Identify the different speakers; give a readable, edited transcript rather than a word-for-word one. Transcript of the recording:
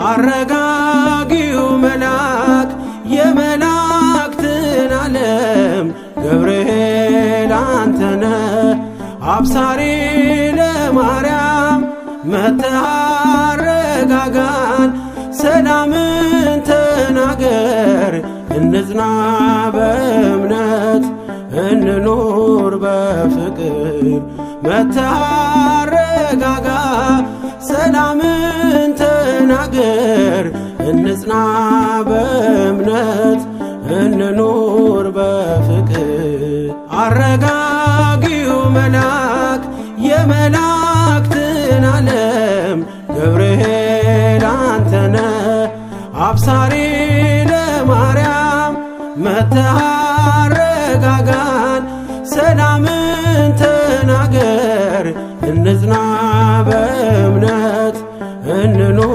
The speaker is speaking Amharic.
Speaker 1: አረጋጊው መልአክ የመላእክትን ዓለም ገብርኤል አንተነ አብሳሪ ለማርያም መጥተህ አረጋጋን ሰላምን ተናገር እንጽና በእምነት እንኑር በፍቅር መጥተህ አረጋጋ ሰላምን ተናገር እንጽና በእምነት እንኑር በፍቅር አረጋጊው መልአክ የመላእክትን ዓለም ገብርኤል አንተነ አብሳሪ ለማርያም መጥተህ አረጋጋን ሰላምን ተናገር እንጽና በእምነት እንኑር